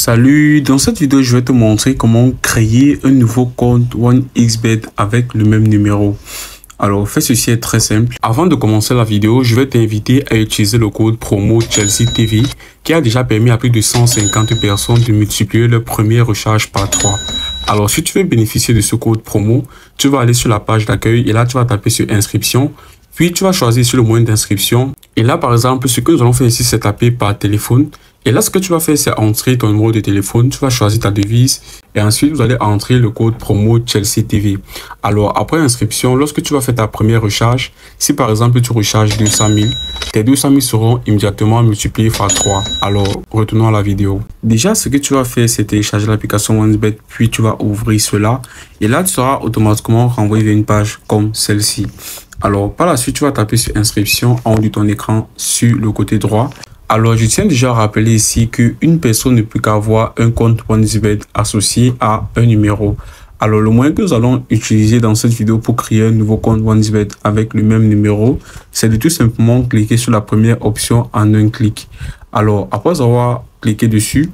Salut, dans cette vidéo, je vais te montrer comment créer un nouveau compte 1xBet avec le même numéro. Alors, fais ceci est très simple. Avant de commencer la vidéo, je vais t'inviter à utiliser le code promo Chelsea TV qui a déjà permis à plus de 150 personnes de multiplier leur premier recharge par 3. Alors, si tu veux bénéficier de ce code promo, tu vas aller sur la page d'accueil et là, tu vas taper sur inscription. Puis, tu vas choisir sur le moyen d'inscription. Et là, par exemple, ce que nous allons faire ici, c'est taper par téléphone. Et là, ce que tu vas faire, c'est entrer ton numéro de téléphone. Tu vas choisir ta devise. Et ensuite, vous allez entrer le code promo Chelsea TV. Alors, après inscription, lorsque tu vas faire ta première recharge, si par exemple, tu recharges 200 000, tes 200 000 seront immédiatement multipliés par 3. Alors, retournons à la vidéo. Déjà, ce que tu vas faire, c'est télécharger l'application 1xBet. Puis, tu vas ouvrir cela. Et là, tu seras automatiquement renvoyé vers une page comme celle-ci. Alors, par la suite, tu vas taper sur inscription en haut de ton écran sur le côté droit. Alors, je tiens déjà à rappeler ici qu'une personne ne peut qu'avoir un compte 1xBet associé à un numéro. Alors, le moyen que nous allons utiliser dans cette vidéo pour créer un nouveau compte 1xBet avec le même numéro, c'est de tout simplement cliquer sur la première option en un clic. Alors, après avoir cliqué dessus,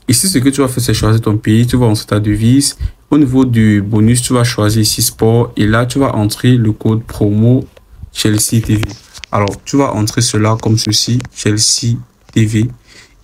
ici, ce que tu vas faire, c'est choisir ton pays. Tu vas entrer ta devise. Au niveau du bonus, tu vas choisir ici sport et là, tu vas entrer le code promo Chelsea TV. Alors, tu vas entrer cela comme ceci, Chelsea TV.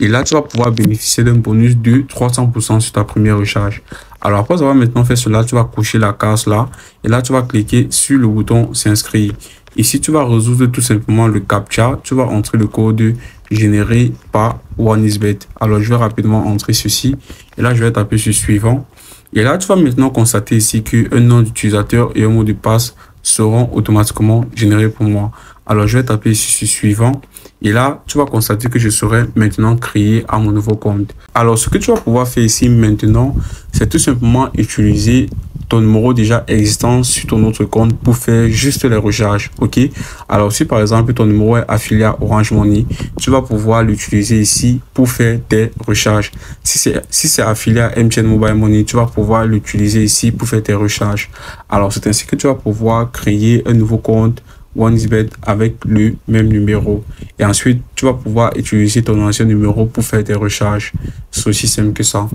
Et là, tu vas pouvoir bénéficier d'un bonus de 300% sur ta première recharge. Alors, après avoir maintenant fait cela, tu vas cocher la case là. Et là, tu vas cliquer sur le bouton s'inscrire. Ici, tu vas résoudre tout simplement le CAPTCHA. Tu vas entrer le code généré par 1xBet. Alors, je vais rapidement entrer ceci. Et là, je vais taper sur suivant. Et là, tu vas maintenant constater ici qu'un nom d'utilisateur et un mot de passe seront automatiquement générés pour moi. Alors, je vais taper ici sur suivant. Et là, tu vas constater que je serai maintenant créé à mon nouveau compte. Alors, ce que tu vas pouvoir faire ici maintenant, c'est tout simplement utiliser ton numéro déjà existant sur ton autre compte pour faire juste les recharges. OK? Alors, si par exemple, ton numéro est affilié à Orange Money, tu vas pouvoir l'utiliser ici pour faire tes recharges. Si c'est affilié à MTN Mobile Money, tu vas pouvoir l'utiliser ici pour faire tes recharges. Alors, c'est ainsi que tu vas pouvoir créer un nouveau compte 1xBet avec le même numéro. Et ensuite, tu vas pouvoir utiliser ton ancien numéro pour faire tes recharges. C'est aussi simple que ça.